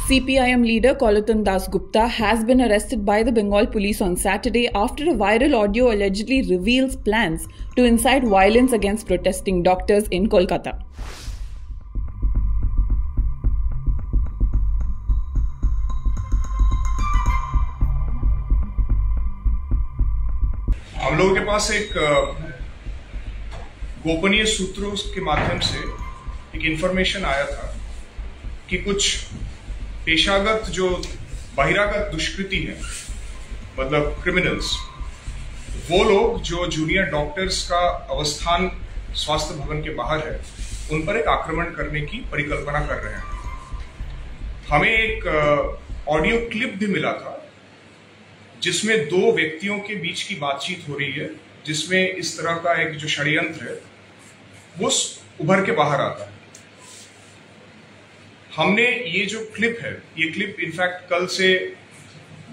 CPIM leader Kolatan Dasgupta has been arrested by the Bengal police on Saturday after a viral audio allegedly reveals plans to incite violence against protesting doctors in Kolkata. हम लोगों के पास एक गोपनीय सूत्रों के माध्यम से एक इंफॉर्मेशन आया था कि कुछ पेशागत जो बहिरागत दुष्कृति है, मतलब क्रिमिनल्स, वो लोग जो जूनियर डॉक्टर्स का अवस्थान स्वास्थ्य भवन के बाहर है, उन पर एक आक्रमण करने की परिकल्पना कर रहे हैं। हमें एक ऑडियो क्लिप भी मिला था जिसमें दो व्यक्तियों के बीच की बातचीत हो रही है, जिसमें इस तरह का एक जो षड्यंत्र है वो उभर के बाहर आता है। हमने ये जो क्लिप है, ये क्लिप इनफैक्ट कल से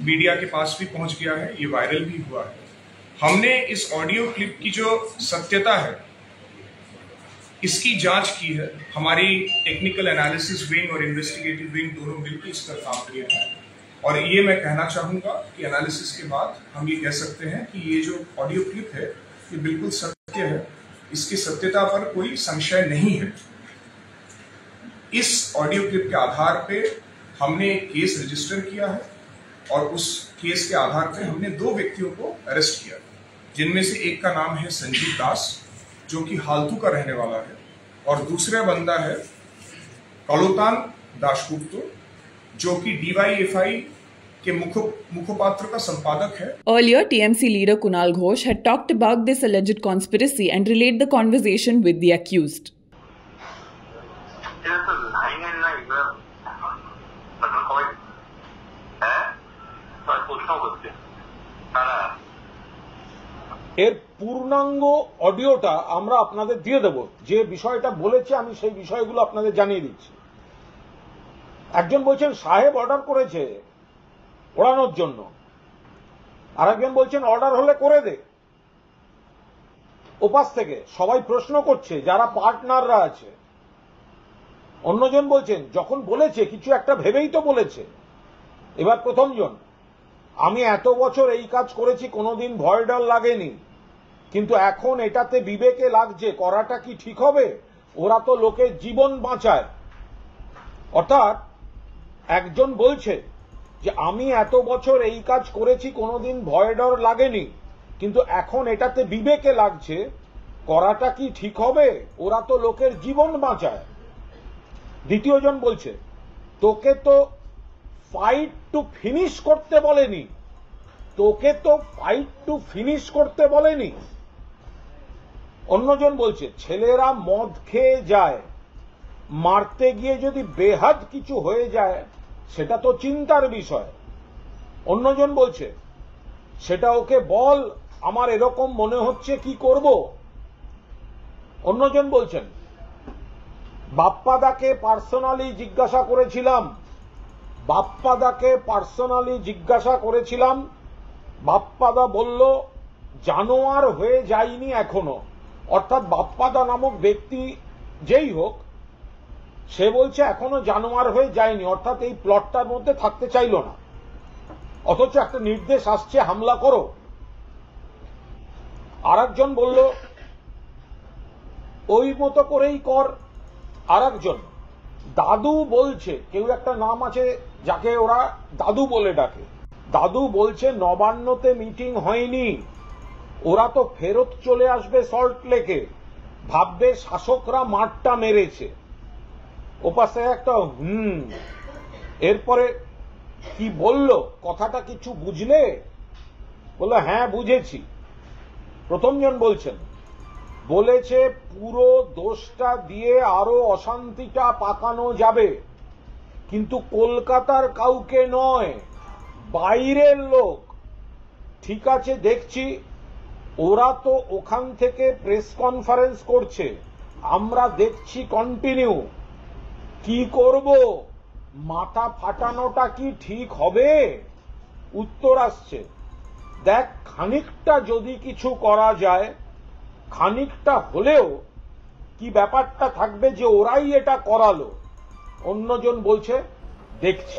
मीडिया के पास भी पहुंच गया है, ये वायरल भी हुआ है। हमने इस ऑडियो क्लिप की जो सत्यता है इसकी जांच की है। हमारी टेक्निकल एनालिसिस विंग और इन्वेस्टिगेटिव विंग दोनों मिलकर इस पर काम किया है, और ये मैं कहना चाहूंगा कि एनालिसिस के बाद हम ये कह सकते हैं कि ये जो ऑडियो क्लिप है ये बिल्कुल सत्य है, इसकी सत्यता पर कोई संशय नहीं है। इस ऑडियो क्लिप के आधार पे हमने एक केस रजिस्टर किया है और उस केस के आधार पे हमने दो व्यक्तियों को अरेस्ट किया, जिनमें से एक का नाम है संजीव दास, जो कि हालतू का रहने वाला है, और दूसरा बंदा है कलोतान दासगुप्ता, जो कि DYFI के मुखपात्र का संपादक है। Earlier, TMC leader Kunal Ghosh had talked about this alleged conspiracy and relayed the conversation with the accused. এর পূর্ণাঙ্গ অডিওটা আমরা আপনাদের দিয়ে দেব। যে বিষয়টা বলেছে আমি সেই বিষয়গুলো আপনাদের জানিয়ে দিচ্ছি। একজন বলছেন সাহেব অর্ডার করেছে ওড়ানোর জন্য, আর একজন বলছেন অর্ডার হলে করে দে। ওপাশ থেকে সবাই প্রশ্ন করছে যারা পার্টনাররা আছে। অন্যজন বলছেন যখন বলেছে কিছু একটা ভেবেই তো বলেছে। এবার প্রথমজন, আমি এত বছর এই কাজ করেছি কোনোদিন ভয় ডর লাগেনি, কিন্তু এখন এটাতে বিবেকে লাগছে, করাটা কি ঠিক হবে? ওরা তো লোকের জীবন বাঁচায়। অর্থাৎ একজন বলছে যে আমি এত বছর এই কাজ করেছি কোনোদিন ভয় ডর লাগেনি, কিন্তু এখন এটাতে বিবেকে লাগছে, করাটা কি ঠিক হবে? ওরা তো লোকের জীবন বাঁচায়। দ্বিতীয়জন বলছে তোকে তো ফাইট টু ফিনিশ করতে বলেনি, তোকে তো ফাইট টু ফিনিশ করতে বলেনি। অন্যজন বলছে ছেলেরা মদ খেয়ে যায়, মারতে গিয়ে যদি বেহাদ কিছু হয়ে যায় সেটা তো চিন্তার বিষয়। অন্যজন বলছে সেটা ওকে বল, আমার এরকম মনে হচ্ছে, কি করব। অন্যজন বলছেন বাপ্পাদাকে পার্সোনালি জিজ্ঞাসা করেছিলাম, বাপ্পাদা বলল জানোয়ার হয়ে যায়নি এখনো। অর্থাৎ বাপ্পাদা নামক ব্যক্তি যেই হোক, সে বলছে এখনো জানোয়ার হয়ে যায়নি, অর্থাৎ এই প্লটটার মধ্যে থাকতে চাইল না, অথচ একটা নির্দেশ আসছে হামলা করো। আর একজন বলল ওই মতো করেই কর। আর একজন দাদু বলছে, কেউ একটা নাম আছে যাকে ওরা দাদু বলে ডাকে, দাদু বলছে নবান্নতে মিটিং হয়নি, ওরা তো ফেরত চলে আসবে সল্ট লেকে, ভাববে শাসকরা মাঠটা মেরেছে। ওপাশে একটা এরপরে কি বলল, কথাটা কিছু বুঝলে? বললো হ্যাঁ বুঝেছি। প্রথমজন বলছেন বলেছে পুরো দোষটা দিয়ে আরো অশান্তিটা পাকানো যাবে, কিন্তু কলকাতার কাউকে নয়, বাইরের লোক। ঠিক আছে দেখছি, ওরা তো ওখান থেকে প্রেস কনফারেন্স করছে, আমরা দেখছি কন্টিনিউ। কি করব? মাথা ফাটানোটা কি ঠিক হবে? উত্তর আসছে দেখ, খানিকটা যদি কিছু করা যায়, খানিকটা হলেও কি ব্যাপারটা থাকবে যে ওরাই এটা করালো। অন্যজন বলছে দেখছি।